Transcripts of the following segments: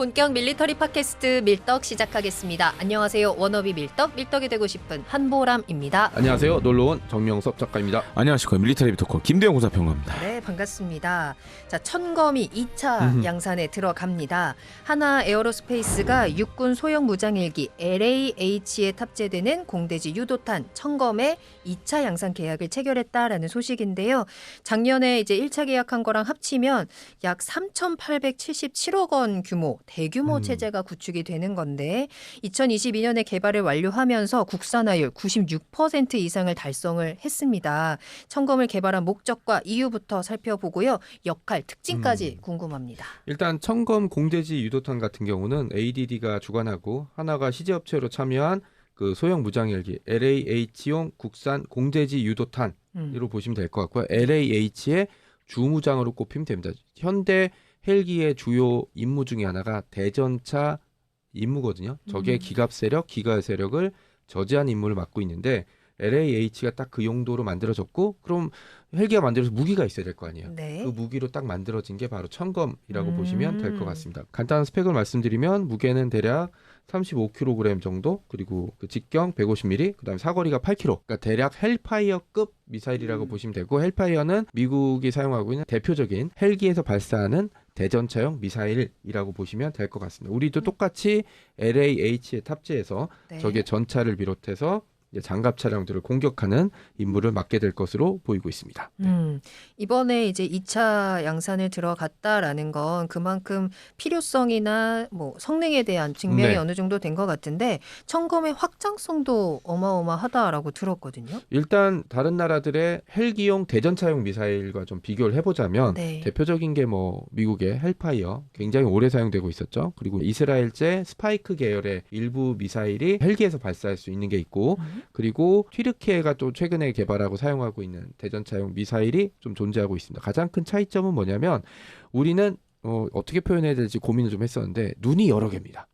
본격 밀리터리 팟캐스트 밀떡 시작하겠습니다. 안녕하세요. 워너비 밀떡이 되고 싶은 한보람입니다. 안녕하세요. 놀러온 정명섭 작가입니다. 안녕하십니까. 밀리터리 비토커 김대영 군사평가입니다. 네, 반갑습니다. 자, 천검이 2차 양산에 들어갑니다. 하나 에어로스페이스가 육군 소형 무장헬기 LAH에 탑재되는 공대지 유도탄 천검의 2차 양산 계약을 체결했다라는 소식인데요. 작년에 이제 1차 계약한 거랑 합치면 약 3,877억 원 규모 대규모 체제가 구축이 되는 건데 2022년에 개발을 완료하면서 국산화율 96% 이상을 달성을 했습니다. 천검을 개발한 목적과 이유부터 살펴보고요. 역할, 특징까지 궁금합니다. 일단 천검 공대지 유도탄 같은 경우는 ADD가 주관하고 하나가 시제업체로 참여한 그 소형 무장헬기 LAH용 국산 공대지 유도탄으로 보시면 될 것 같고요. LAH의 주무장으로 꼽히면 됩니다. 현대 헬기의 주요 임무 중에 하나가 대전차 임무거든요. 적의 기갑 세력, 기가 세력을 저지하는 임무를 맡고 있는데 LAH가 딱 그 용도로 만들어졌고 그럼 헬기가 만들어서 무기가 있어야 될 거 아니에요. 네. 그 무기로 딱 만들어진 게 바로 천검이라고 보시면 될 것 같습니다. 간단한 스펙을 말씀드리면 무게는 대략 35kg 정도, 그리고 그 직경 150mm, 그다음에 사거리가 8km. 그러니까 대략 헬파이어급 미사일이라고 보시면 되고, 헬파이어는 미국이 사용하고 있는 대표적인 헬기에서 발사하는 대전차용 미사일이라고 보시면 될 것 같습니다. 우리도 똑같이 LAH에 탑재해서 네. 적의 전차를 비롯해서 이제 장갑 차량들을 공격하는 임무를 맡게 될 것으로 보이고 있습니다. 이번에 이제 2차 양산을 들어갔다라는 건 그만큼 필요성이나 뭐 성능에 대한 증명이 네. 어느 정도 된 것 같은데 천검의 확장성도 어마어마하다라고 들었거든요. 일단 다른 나라들의 헬기용 대전차용 미사일과 좀 비교를 해보자면 네. 대표적인 게 뭐 미국의 헬파이어 굉장히 오래 사용되고 있었죠. 그리고 이스라엘제 스파이크 계열의 일부 미사일이 헬기에서 발사할 수 있는 게 있고, 그리고 튀르키예가 또 최근에 개발하고 사용하고 있는 대전차용 미사일이 좀 존재하고 있습니다. 가장 큰 차이점은 뭐냐면 우리는 어떻게 표현해야 될지 고민을 좀 했었는데 눈이 여러 개입니다.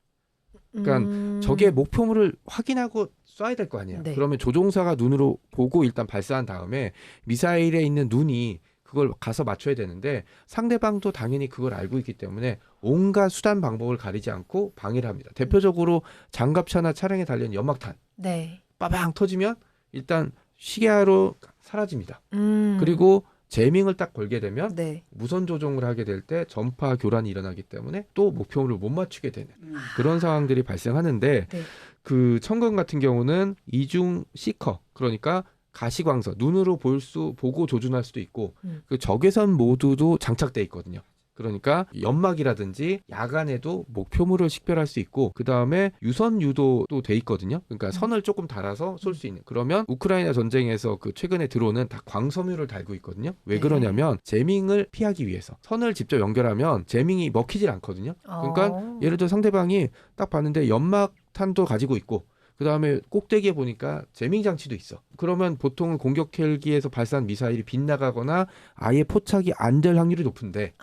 그러니까 적의 목표물을 확인하고 쏴야 될 거 아니에요. 네. 그러면 조종사가 눈으로 보고 일단 발사한 다음에 미사일에 있는 눈이 그걸 가서 맞춰야 되는데 상대방도 당연히 그걸 알고 있기 때문에 온갖 수단 방법을 가리지 않고 방해를 합니다. 대표적으로 장갑차나 차량에 달린 연막탄 네. 빠방 터지면 일단 시야로 사라집니다. 음. 그리고 제밍을 딱 걸게 되면 네. 무선 조종을 하게 될 때 전파 교란이 일어나기 때문에 또 목표물을 못 맞추게 되는 그런 상황들이 발생하는데, 네. 그 천검 같은 경우는 이중 시커, 그러니까 가시광선, 눈으로 보고 조준할 수도 있고 그 적외선 모드도 장착돼 있거든요. 그러니까 연막이라든지 야간에도 목표물을 식별할 수 있고, 그 다음에 유선 유도도 돼 있거든요. 그러니까 선을 조금 달아서 쏠 수 있는. 그러면 우크라이나 전쟁에서 그 최근에 들어오는 다 광섬유를 달고 있거든요. 왜 네. 그러냐면 제밍을 피하기 위해서. 선을 직접 연결하면 제밍이 먹히질 않거든요. 그러니까 예를 들어 상대방이 딱 봤는데 연막탄도 가지고 있고, 그 다음에 꼭대기에 보니까 제밍 장치도 있어. 그러면 보통 공격 헬기에서 발사한 미사일이 빗나가거나 아예 포착이 안 될 확률이 높은데,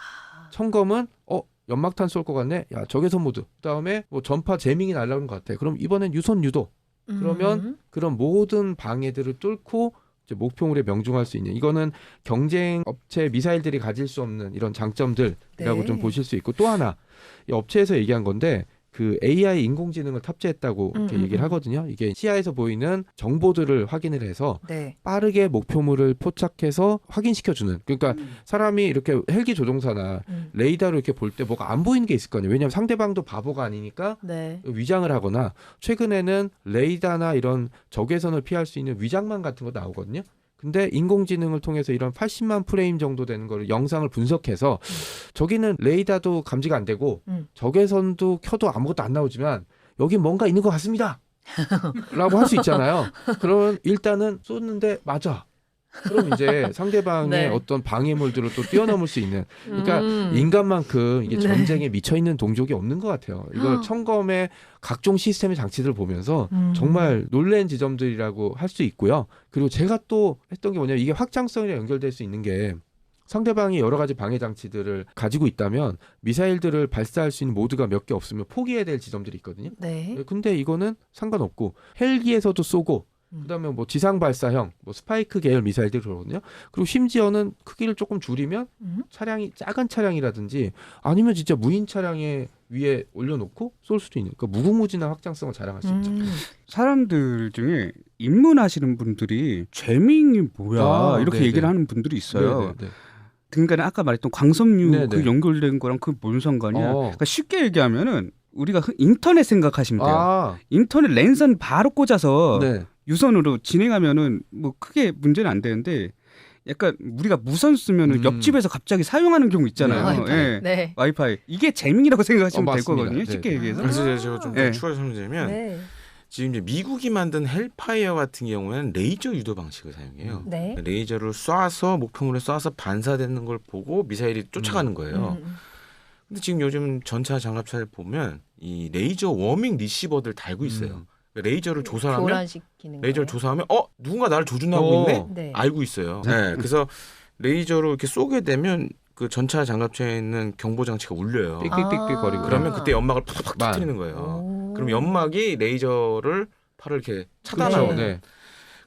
천검은 연막탄 쏠 것 같네. 야, 적외선 모드. 그다음에 뭐 전파 제밍이 날라오는 것 같아. 그럼 이번엔 유선 유도. 그러면 그런 모든 방해들을 뚫고 이제 목표물에 명중할 수 있는, 이거는 경쟁 업체 미사일들이 가질 수 없는 이런 장점들이라고 네. 좀 보실 수 있고, 또 하나 이 업체에서 얘기한 건데 그 AI 인공지능을 탑재했다고 이렇게 얘기를 하거든요. 이게 시야에서 보이는 정보들을 확인을 해서 네. 빠르게 목표물을 포착해서 확인시켜주는. 그러니까 사람이 이렇게 헬기 조종사나 레이더로 이렇게 볼 때 뭐가 안 보이는 게 있을 거 아니에요. 왜냐하면 상대방도 바보가 아니니까 네. 위장을 하거나, 최근에는 레이더나 이런 적외선을 피할 수 있는 위장망 같은 거 나오거든요. 근데 인공지능을 통해서 이런 80만 프레임 정도 되는 거를 영상을 분석해서 저기는 레이더도 감지가 안 되고 적외선도 켜도 아무것도 안 나오지만 여기 뭔가 있는 것 같습니다 라고 할 수 있잖아요. 그러면 일단은 쏘는데 맞아. 그럼 이제 상대방의 네. 어떤 방해물들을 또 뛰어넘을 수 있는, 그러니까 인간만큼 이게 전쟁에 미쳐있는 동족이 없는 것 같아요. 이걸 천검의 각종 시스템의 장치들을 보면서 정말 놀란 지점들이라고 할 수 있고요. 그리고 제가 또 했던 게 뭐냐면, 이게 확장성이랑 연결될 수 있는 게 상대방이 여러 가지 방해 장치들을 가지고 있다면 미사일들을 발사할 수 있는 모드가 몇 개 없으면 포기해야 될 지점들이 있거든요. 네. 근데 이거는 상관없고 헬기에서도 쏘고 그다음에 뭐 지상 발사형, 뭐 스파이크 계열 미사일들이 그러거든요. 그리고 심지어는 크기를 조금 줄이면 차량이 작은 차량이라든지 아니면 진짜 무인 차량에 위에 올려놓고 쏠 수도 있는. 그러니까 무궁무진한 확장성을 자랑할 수 있죠. 사람들 중에 입문하시는 분들이 재밍이 뭐야 이렇게 네네. 얘기를 하는 분들이 있어요. 네네. 그러니까 아까 말했던 광섬유 네네. 그 연결된 거랑 그 뭔 상관이야? 어. 그러니까 쉽게 얘기하면은 우리가 인터넷 생각하시면 돼요. 아, 인터넷 랜선 바로 꽂아서 네. 유선으로 진행하면은 뭐 크게 문제는 안 되는데 약간 우리가 무선 쓰면은 옆집에서 갑자기 사용하는 경우 있잖아요. 네. 와이파이. 예. 네. 와이파이 이게 재밍이라고 생각하시면 될 맞습니다. 거거든요. 네. 쉽게 얘기해서. 그래서 제가 좀 네. 추가로 설명드리면 네. 지금 이제 미국이 만든 헬파이어 같은 경우에는 레이저 유도 방식을 사용해요. 네. 레이저를 쏴서 목표물에 쏴서 반사되는 걸 보고 미사일이 쫓아가는 거예요. 근데 지금 요즘 전차 장갑차를 보면 이 레이저 워밍 리시버들 달고 있어요. 그러니까 레이저를 조사하면 교란시키는 레이저를 거예요. 조사하면 누군가 나를 조준하고 있네. 네. 알고 있어요. 네. 그래서 레이저로 이렇게 쏘게 되면 그 전차 장갑차에 있는 경보 장치가 울려요. 삑삑삑삑거리고. 그러면 그때 연막을 팍팍 만. 터뜨리는 거예요. 오. 그럼 연막이 레이저를 팔을 이렇게 차단하고. 그렇죠. 네.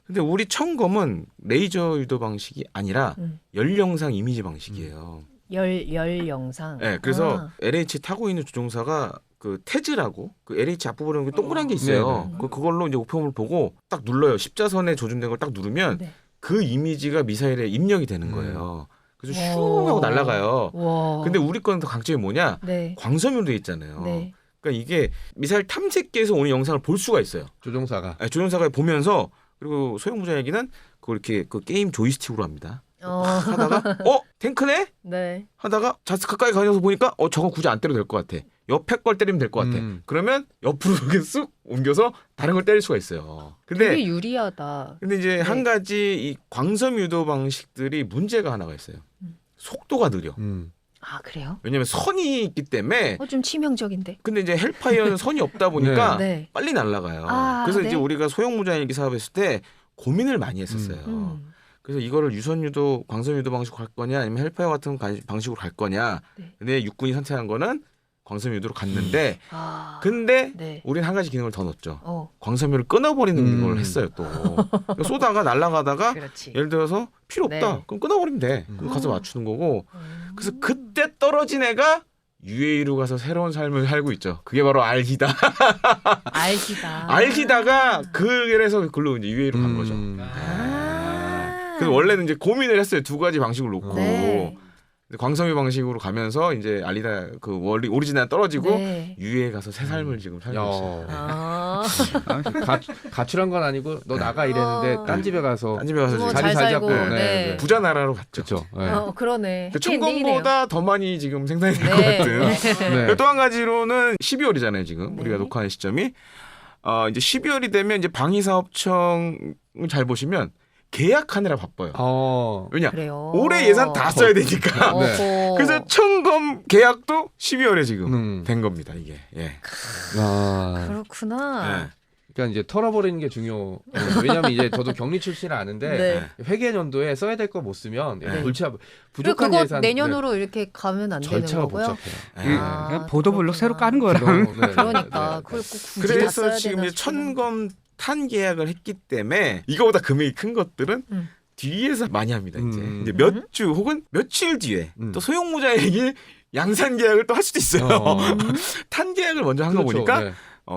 근데 우리 청검은 레이저 유도 방식이 아니라 음. 열영상 이미지 방식이에요. 열 영상. 네, 그래서 아. LH 타고 있는 조종사가 그 태즈라고 그 LH 앞부분에 동그란 게 있어요. 네네. 그걸로 이제 목표물을 보고 딱 눌러요. 십자선에 조준된 걸 딱 누르면 네. 그 이미지가 미사일에 입력이 되는 거예요. 그래서 슝 하고 날아가요. 와. 근데 우리 거는 더 강점이 뭐냐? 네. 광섬유로 돼 있잖아요. 네. 그러니까 이게 미사일 탐색기에서 오는 영상을 볼 수가 있어요. 조종사가. 아니, 조종사가 보면서 그리고 소형무장에게는 그걸 이렇게 그 게임 조이스틱으로 합니다. 하다가 탱크네? 네. 하다가 자스 가까이 가서 보니까 저거 굳이 안 때려도 될 것 같아. 옆에 걸 때리면 될 것 같아. 그러면 옆으로 이렇게 쑥 옮겨서 다른 걸 때릴 수가 있어요. 근데 되게 유리하다. 이제 네. 한 가지 이 광섬 유도 방식들이 문제가 하나가 있어요. 속도가 느려. 아 그래요? 왜냐면 선이 있기 때문에. 좀 치명적인데. 근데 이제 헬파이어는 선이 없다 보니까 네. 빨리 날아가요. 아, 그래서 네. 이제 우리가 소형무장일기 사업했을 때 고민을 많이 했었어요. 그래서 이거를 유선 유도, 광섬 유도 방식으로 갈 거냐, 아니면 헬파이어 같은 방식으로 갈 거냐. 네. 근데 육군이 선택한 거는 광섬 유도로 갔는데, 아. 근데 네. 우린 한 가지 기능을 더 넣었죠. 어. 광섬유를 끊어버리는 걸 했어요 또. 그러니까 쏘다가 날아가다가 그렇지. 예를 들어서 필요 없다. 네. 그럼 끊어버리면 돼. 그럼 가서 맞추는 거고. 음. 그래서 그때 떨어진 애가 UAE로 가서 새로운 삶을 살고 있죠. 그게 바로 알기다. 알기다. 알기다가 그래서 글로 이제 UAE로 간 거죠. 아. 그래서 원래는 이제 고민을 했어요. 두 가지 방식을 놓고. 네. 광섬유 방식으로 가면서 이제 알리다 그 오리지널 떨어지고 네. UAE 가서 새 삶을 지금 살고 있어요. 아. 가출한 건 아니고 너 나가 이랬는데 아. 딴 집에 가서 딴 집에 가서 뭐 지금 자리 잘 잡고. 살고, 네. 부자 나라로 갔죠. 그렇죠. 네. 그러네. 그 해피엔딩이네요. 청검보다 더 많이 지금 생산이 될 것 네. 같은. 네. 또 한 가지로는 12월이잖아요 지금 네. 우리가 녹화하는 시점이. 이제 12월이 되면 이제 방위사업청을 잘 보시면 계약하느라 바빠요. 왜냐 그래요. 올해 예산 다 써야 되니까. 어허. 그래서 청검 계약도 12월에 지금 된 겁니다 이게. 예. 그렇구나. 네. 그러니까 이제 털어버리는 게 중요. 왜냐하면 이제 저도 격리 출신은 아는데 네. 회계연도에 써야 될 거 못 쓰면 네. 골치 아프. 그리고 부족한 그거 예산 내년으로 이렇게 가면 안 되는 절차가 거고요. 복잡해요. 아, 그냥 보도블록 그렇구나. 새로 까는 거랑 네. 그러니까 그걸 꼭 굳이 다 그래서 써야 지금 되나 이제 싶기는. 천검 탄 계약을 했기 때문에 이거보다 금액이 큰 것들은 음. 뒤에서 많이 합니다 이제. 이제 음. 몇 주 혹은 며칠 뒤에 또 소형무장에게 양산 계약을 또 할 수도 있어요. 탄 계약을 먼저 한 거 그렇죠. 보니까 네.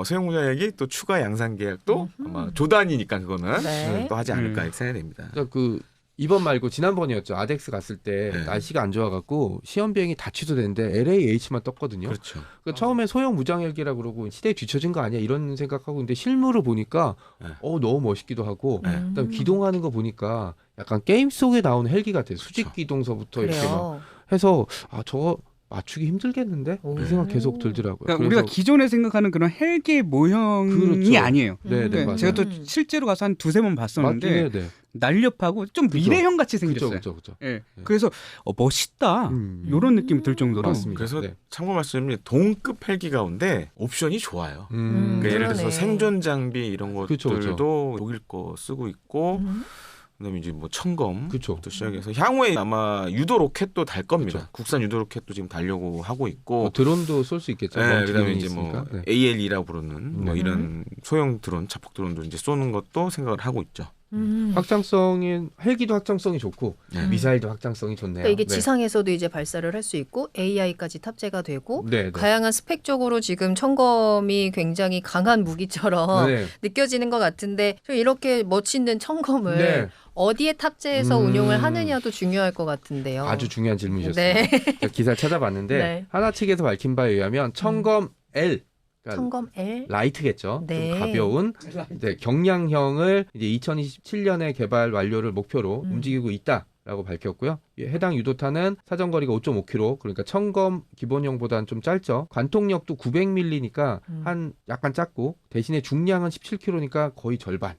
소형무장에게 또 추가 양산 계약도 아마 조단이니까 그거는 네. 또 하지 않을까 이렇게 생각이 됩니다. 그러니까 그 이번 말고 지난번이었죠. 아덱스 갔을 때 네. 날씨가 안 좋아갖고 시험 비행이 다 취소됐는데 LAH만 떴거든요. 그렇죠. 그러니까 처음에 소형 무장헬기라 그러고 시대에 뒤처진 거 아니야 이런 생각하고 근데 실물을 보니까 네. 너무 멋있기도 하고 네. 그다음 기동하는 거 보니까 약간 게임 속에 나오는 헬기 같아요. 수직 기동서부터 이렇게 막 그래요. 해서 저거 맞추기 힘들겠는데 이 생각 계속 들더라고요. 그러니까 우리가 기존에 생각하는 그런 헬기 모형이 그렇죠. 아니에요. 네, 네, 맞아요. 제가 또 실제로 가서 한 두세 번 봤었는데 네. 날렵하고 좀 그죠. 미래형 같이 생겼어요. 그렇죠. 예. 그래서 멋있다 이런 느낌이 들 정도로. 맞습니다. 그래서 네. 참고 말씀드리면 동급 헬기 가운데 옵션이 좋아요. 그러니까 예를 들어서 그러네. 생존 장비 이런 그쵸, 것들도 독일 거 쓰고 있고 그다음에 이제 뭐 청검 그렇죠. 또 시작해서 향후에 아마 유도 로켓도 달 겁니다. 그쵸. 국산 유도 로켓도 지금 달려고 하고 있고. 뭐 드론도 쏠 수 있겠죠. 네, 뭐 그다음에 기능이 이제 뭐 있으니까. 네. ALE라고 부르는 뭐 네. 이런 소형 드론, 자폭 드론도 이제 쏘는 것도 생각을 하고 있죠. 확장성이 헬기도 확장성이 좋고 네. 미사일도 확장성이 좋네요. 그러니까 이게 네. 지상에서도 이제 발사를 할 수 있고 AI까지 탑재가 되고 네, 네. 다양한 스펙적으로 지금 청검이 굉장히 강한 무기처럼 네. 느껴지는 것 같은데 좀 이렇게 멋있는 청검을 네. 어디에 탑재해서 운용을 하느냐도 중요할 것 같은데요. 아주 중요한 질문이셨어요. 네. 제가 기사를 찾아봤는데 네. 하나 측에서 밝힌 바에 의하면 청검 L 그러니까 청검 L. 라이트겠죠. 네. 좀 가벼운 네, 경량형을 이제 2027년에 개발 완료를 목표로 움직이고 있다라고 밝혔고요. 해당 유도탄은 사정거리가 5.5km, 그러니까 청검 기본형보다는 좀 짧죠. 관통력도 900mm니까 한 약간 작고 대신에 중량은 17kg니까 거의 절반.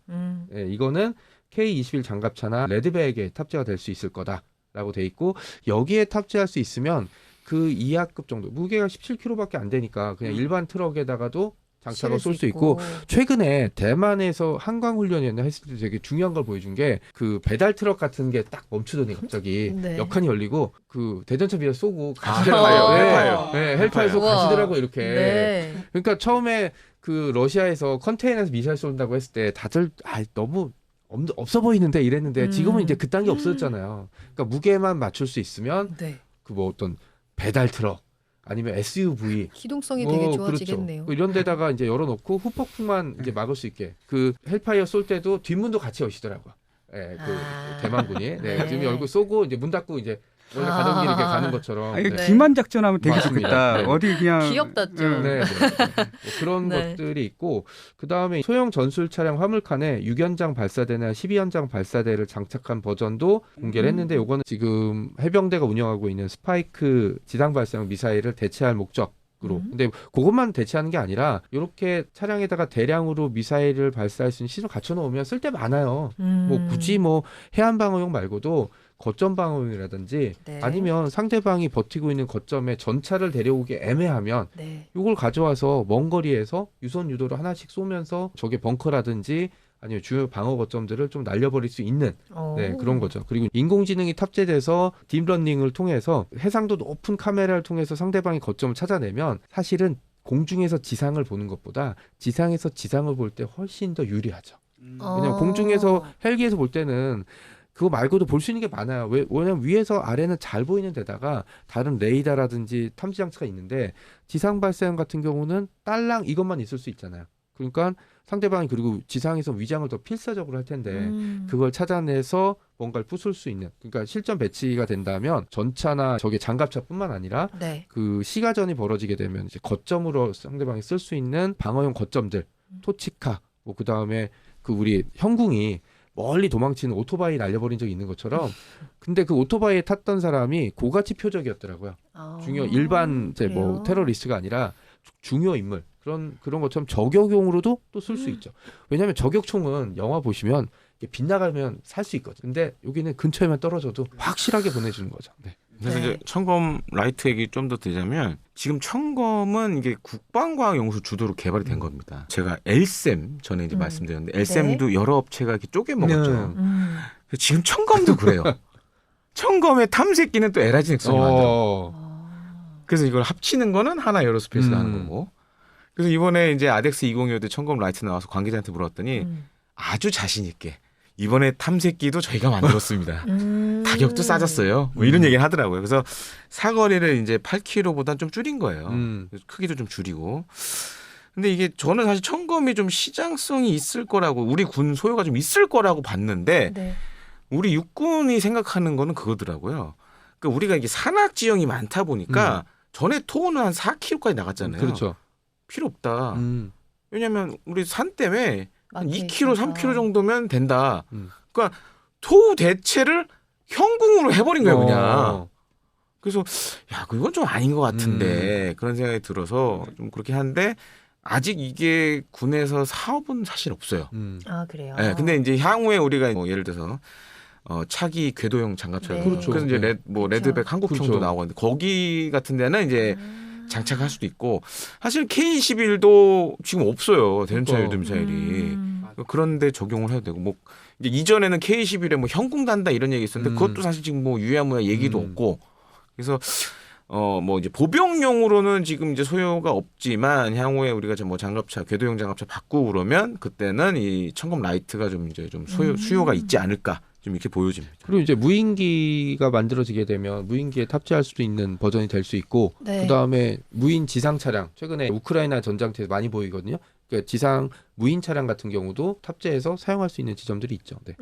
예, 이거는 K-21 장갑차나 레드백에 탑재가 될 수 있을 거다라고 돼 있고 여기에 탑재할 수 있으면 그 이하급 정도 무게가 17kg밖에 안 되니까 그냥 일반 트럭에다가도 장착을 쏠 수 있고 최근에 대만에서 한강 훈련이었나 했을 때 되게 중요한 걸 보여준 게 그 배달 트럭 같은 게 딱 멈추더니 갑자기 네. 역한이 열리고 그 대전차 비자 쏘고 헬파이어, 가시더라고요. 헬파이어. 네, 헬파이어 우와. 가시더라고 이렇게. 네. 그러니까 처음에 그 러시아에서 컨테이너에서 미사일 쏜다고 했을 때 다들 너무 없어 보이는데 이랬는데 지금은 이제 그딴 게 없어졌잖아요. 그러니까 무게만 맞출 수 있으면 네. 그 뭐 어떤 배달 트럭 아니면 SUV 기동성이 되게 좋아지겠네요. 그렇죠. 이런 데다가 이제 열어놓고 후폭풍만 이제 막을 수 있게 그 헬파이어 쏠 때도 뒷문도 같이 여시더라고요. 예, 그 대만군이 네, 네. 지금 열고 쏘고 이제 문 닫고 이제 원래 가던 길 이렇게 가는 것처럼. 이게 네. 기만 작전하면 되게 맞습니다. 좋겠다. 네. 어디 그냥 귀엽다 좀. 네, 네. 뭐 그런 네. 것들이 있고 그 다음에 소형 전술 차량 화물칸에 6연장 발사대나 12연장 발사대를 장착한 버전도 공개를 했는데 요거는 지금 해병대가 운영하고 있는 스파이크 지상 발사용 미사일을 대체할 목적. 근데 그것만 대체하는 게 아니라 이렇게 차량에다가 대량으로 미사일을 발사할 수 있는 시설 갖춰 놓으면 쓸 데 많아요. 뭐 굳이 뭐 해안 방어용 말고도 거점 방어용이라든지 네. 아니면 상대방이 버티고 있는 거점에 전차를 데려오기 애매하면 네. 이걸 가져와서 먼 거리에서 유선 유도를 하나씩 쏘면서 저게 벙커라든지 아니면 주요 방어 거점들을 좀 날려버릴 수 있는 네, 그런 거죠. 그리고 인공지능이 탑재돼서 딥러닝을 통해서 해상도 높은 카메라를 통해서 상대방의 거점을 찾아내면 사실은 공중에서 지상을 보는 것보다 지상에서 지상을 볼 때 훨씬 더 유리하죠. 왜냐면 공중에서 헬기에서 볼 때는 그거 말고도 볼 수 있는 게 많아요. 왜냐면 위에서 아래는 잘 보이는 데다가 다른 레이더라든지 탐지 장치가 있는데 지상 발사용 같은 경우는 딸랑 이것만 있을 수 있잖아요. 그러니까 상대방이 그리고 지상에서 위장을 더 필사적으로 할 텐데 그걸 찾아내서 뭔가를 부술 수 있는 그러니까 실전 배치가 된다면 전차나 적의 장갑차뿐만 아니라 네. 그 시가전이 벌어지게 되면 이제 거점으로 상대방이 쓸 수 있는 방어용 거점들 토치카 뭐 그다음에 그 우리 형궁이 멀리 도망치는 오토바이 날려버린 적이 있는 것처럼 근데 그 오토바이에 탔던 사람이 고가치 표적이었더라고요. 중요 일반 이제 뭐 그래요? 테러리스트가 아니라 중요 인물 그런 것처럼 저격용으로도 또 쓸 수 있죠. 왜냐하면 저격총은 영화 보시면 이게 빗나가면 살 수 있거든. 근데 여기는 근처에만 떨어져도 확실하게 보내주는 거죠. 네. 그래서 네. 이제 청검 라이트 얘기 좀 더 드자면 지금 청검은 이게 국방과학연구소 주도로 개발이 된 겁니다. 제가 엘셈 전에 이제 말씀드렸는데 엘셈도 여러 업체가 이렇게 쪼개 먹었죠. 네. 지금 청검도 그래요. 청검의 탐색기는 또 에라진 엑슨이 만들어. 그래서 이걸 합치는 거는 하나 에어로스페이스가 하는 거고. 그래서 이번에 이제 아덱스 2025때 청검 라이트 나와서 관계자한테 물어봤더니 아주 자신 있게 이번에 탐색기도 저희가 만들었습니다. 가격도 싸졌어요. 뭐 이런 얘기를 하더라고요. 그래서 사거리를 이제 8km보다 좀 줄인 거예요. 그래서 크기도 좀 줄이고. 근데 이게 저는 사실 청검이 좀 시장성이 있을 거라고 우리 군 소요가 좀 있을 거라고 봤는데 네. 우리 육군이 생각하는 거는 그거더라고요. 그러니까 우리가 이게 산악 지형이 많다 보니까 전에 토호는 한 4km까지 나갔잖아요. 그렇죠. 필요 없다. 왜냐하면 우리 산 때문에 한 막혀 2km, 있어서. 3km 정도면 된다. 그러니까 토호 대체를 형궁으로 해버린 거예요, 그냥. 그래서 야, 그건 좀 아닌 것 같은데 그런 생각이 들어서 좀 그렇게 하는데 아직 이게 군에서 사업은 사실 없어요. 아 그래요. 네, 근데 이제 향후에 우리가 뭐 예를 들어서 차기 궤도형 장갑차 네. 그렇죠. 그래서 이제 네. 레드백 한국총도 그렇죠. 나오는데 거기 같은 데는 이제 장착할 수도 있고 사실 K21도 지금 없어요. 대전차 유도 미사일이. 그런데 적용을 해도 되고 뭐 이제 이전에는 K11에 뭐 현궁 단다 이런 얘기 있었는데 그것도 사실 지금 뭐 유야무야 얘기도 없고 그래서 뭐 이제 보병용으로는 지금 이제 소요가 없지만 향후에 우리가 뭐 장갑차 궤도형 장갑차 바꾸고 그러면 그때는 이 청검 라이트가 좀 이제 좀 수요가 있지 않을까 좀 이렇게 보여집니다. 그리고 이제 무인기가 만들어지게 되면 무인기에 탑재할 수도 있는 버전이 될 수 있고 네. 그다음에 무인 지상 차량 최근에 우크라이나 전장터에서 많이 보이거든요. 그러니까 지상 무인 차량 같은 경우도 탑재해서 사용할 수 있는 지점들이 있죠. 네.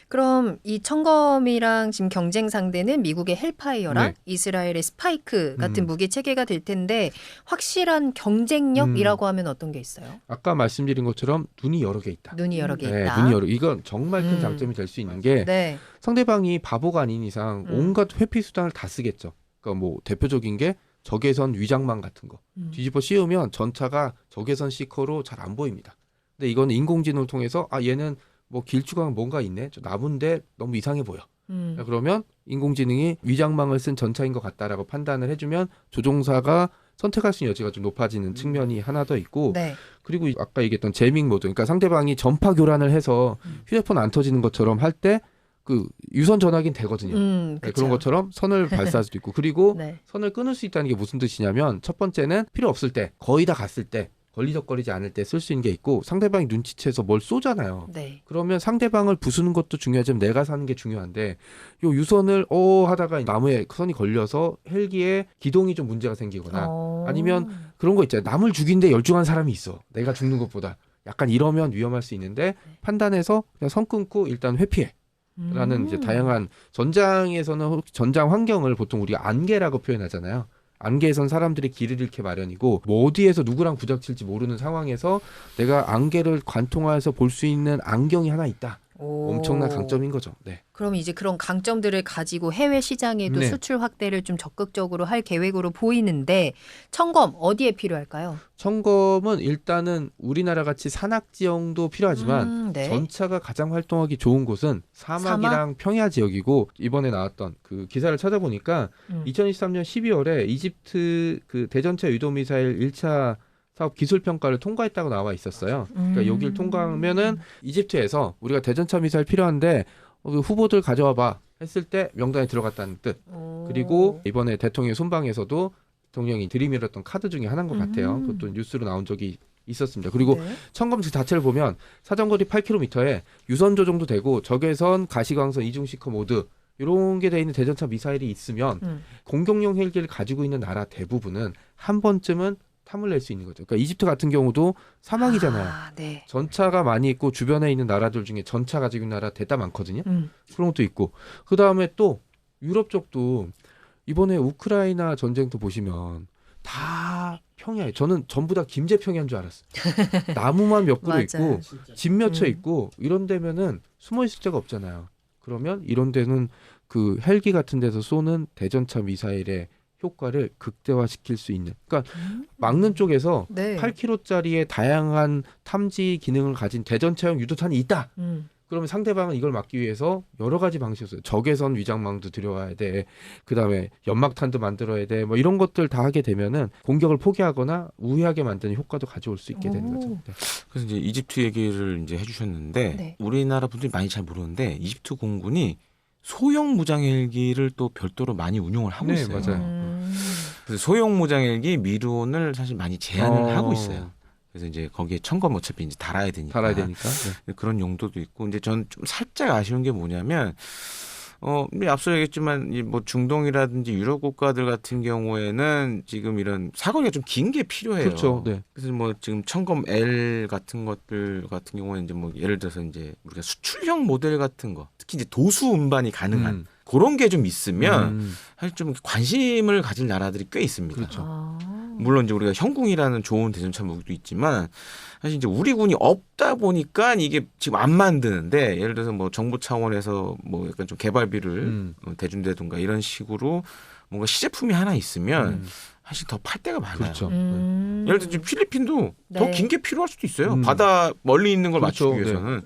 그럼 이 청검이랑 지금 경쟁 상대는 미국의 헬파이어랑 네. 이스라엘의 스파이크 같은 무기 체계가 될 텐데 확실한 경쟁력이라고 하면 어떤 게 있어요? 아까 말씀드린 것처럼 눈이 여러 개 있다. 눈이 여러 개 네, 있다. 눈이 여러. 이건 정말 큰 장점이 될 수 있는 게 네. 상대방이 바보가 아닌 이상 온갖 회피 수단을 다 쓰겠죠. 그러니까 뭐 대표적인 게 적외선 위장망 같은 거 뒤집어 씌우면 전차가 적외선 시커로 잘 안 보입니다. 근데 이거는 인공지능을 통해서 얘는 뭐 길쭉한 뭔가 있네. 저 나무인데 너무 이상해 보여. 그러면 인공지능이 위장망을 쓴 전차인 것 같다라고 판단을 해주면 조종사가 선택할 수 있는 여지가 좀 높아지는 측면이 하나 더 있고 네. 그리고 아까 얘기했던 제밍 모드 그러니까 상대방이 전파 교란을 해서 휴대폰 안 터지는 것처럼 할 때 그 유선 전화기는 되거든요. 네, 그쵸. 그런 것처럼 선을 발사할 수도 있고 그리고 네. 선을 끊을 수 있다는 게 무슨 뜻이냐면 첫 번째는 필요 없을 때 거의 다 갔을 때 걸리적거리지 않을 때 쓸 수 있는 게 있고 상대방이 눈치채서 뭘 쏘잖아요. 네. 그러면 상대방을 부수는 것도 중요하지만 내가 사는 게 중요한데 요 유선을 하다가 나무에 선이 걸려서 헬기에 기동이 좀 문제가 생기거나 아니면 그런 거 있잖아요. 남을 죽인데 열중한 사람이 있어. 내가 죽는 것보다. 약간 이러면 위험할 수 있는데 판단해서 그냥 선 끊고 일단 회피해. 라는 이제 다양한 전장에서는 전장 환경을 보통 우리가 안개라고 표현하잖아요. 안개에선 사람들이 길을 잃게 마련이고 뭐 어디에서 누구랑 부닥칠지 모르는 상황에서 내가 안개를 관통하여서 볼 수 있는 안경이 하나 있다. 엄청난 강점인 거죠. 네. 그럼 이제 그런 강점들을 가지고 해외 시장에도 네. 수출 확대를 좀 적극적으로 할 계획으로 보이는데 청검 어디에 필요할까요? 청검은 일단은 우리나라 같이 산악 지형도 필요하지만 네. 전차가 가장 활동하기 좋은 곳은 사막이랑 평야 지역이고 이번에 나왔던 그 기사를 찾아보니까 2023년 12월에 이집트 그 대전차 유도 미사일 1차 사업 기술 평가를 통과했다고 나와 있었어요. 그러니까 여기를 통과하면은 이집트에서 우리가 대전차 미사일 필요한데 후보들 가져와 봐 했을 때 명단에 들어갔다는 뜻. 그리고 이번에 대통령 순방에서도 대통령이 들이밀었던 카드 중에 하나인 것 같아요. 그것도 뉴스로 나온 적이 있었습니다. 그리고 네. 청검 자체를 보면 사정거리 8km에 유선 조종도 되고 적외선, 가시광선, 이중시커 모드 이런 게 돼 있는 대전차 미사일이 있으면 공격용 헬기를 가지고 있는 나라 대부분은 한 번쯤은 탐을 낼 수 있는 거죠. 그러니까 이집트 같은 경우도 사막이잖아요. 네. 전차가 많이 있고 주변에 있는 나라들 중에 전차 가지고 있는 나라 대다 많거든요. 그런 것도 있고 그 다음에 또 유럽 쪽도 이번에 우크라이나 전쟁도 보시면 다 평야에 저는 전부 다 김제평야인 줄 알았어요. 나무만 몇 그루 있고 집 몇 채 있고 이런 데면은 숨어 있을 데가 없잖아요. 그러면 이런 데는 그 헬기 같은 데서 쏘는 대전차 미사일의 효과를 극대화시킬 수 있는. 그러니까 막는 쪽에서 네. 8km짜리의 다양한 탐지 기능을 가진 대전차용 유도탄이 있다. 그러면 상대방은 이걸 막기 위해서 여러 가지 방식을 써요. 적외선 위장망도 들여와야 돼. 그다음에 연막탄도 만들어야 돼. 뭐 이런 것들 다 하게 되면은 공격을 포기하거나 우회하게 만드는 효과도 가져올 수 있게 되는 거죠. 네. 그래서 이제 이집트 얘기를 이제 해주셨는데 네. 우리나라 분들이 많이 잘 모르는데 이집트 공군이 소형 무장 헬기를 또 별도로 많이 운용을 하고 네, 있어요. 맞아요. 그래서 소형 무장 헬기 미론을 사실 많이 제한을 하고 있어요. 그래서 이제 거기에 청검 어차피 이제 달아야 되니까. 네. 그런 용도도 있고, 이제 저는 좀 살짝 아쉬운 게 뭐냐면, 앞서 얘기했지만 이 뭐 중동이라든지 유럽 국가들 같은 경우에는 지금 이런 사거리가 좀 긴 게 필요해요. 그렇죠. 네. 그래서 뭐 지금 청검 L 같은 것들 같은 경우에는 이제 뭐 예를 들어서 이제 우리가 수출형 모델 같은 거, 특히 이제 도수 운반이 가능한 그런 게 좀 있으면 사실 좀 관심을 가질 나라들이 꽤 있습니다. 그렇죠. 물론 이제 우리가 현궁이라는 좋은 대전차 무기도 있지만 사실 이제 우리 군이 없다 보니까 이게 지금 안 만드는데 예를 들어서 뭐 정부 차원에서 뭐 약간 좀 개발비를 대준다든가 이런 식으로 뭔가 시제품이 하나 있으면 사실 더 팔 데가 많아요. 그렇죠. 예를 들어 지금 필리핀도 네. 더 긴 게 필요할 수도 있어요. 바다 멀리 있는 걸 그렇죠. 맞추기 위해서는.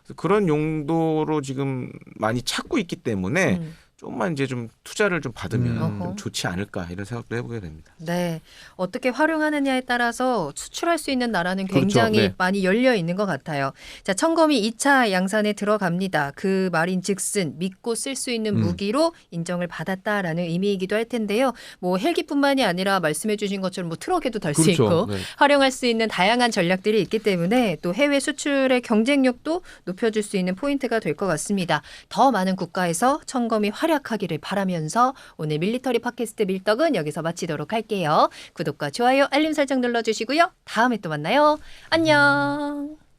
그래서 그런 용도로 지금 많이 찾고 있기 때문에 조금만 이제 좀 투자를 좀 받으면 어허. 좀 좋지 않을까 이런 생각도 해보게 됩니다. 네. 어떻게 활용하느냐에 따라서 수출할 수 있는 나라는 그렇죠. 굉장히 네. 많이 열려 있는 것 같아요. 자, 천검이 2차 양산에 들어갑니다. 그 말인 즉슨 믿고 쓸 수 있는 무기로 인정을 받았다라는 의미이기도 할 텐데요. 뭐 헬기뿐만이 아니라 말씀해 주신 것처럼 뭐 트럭에도 달 수 그렇죠. 있고 네. 활용할 수 있는 다양한 전략들이 있기 때문에 또 해외 수출의 경쟁력도 높여줄 수 있는 포인트가 될 것 같습니다. 더 많은 국가에서 천검이 활약하기를 바라면서 오늘 밀리터리 팟캐스트 밀떡은 여기서 마치도록 할게요. 구독과 좋아요, 알림 설정 눌러주시고요. 다음에 또 만나요. 안녕.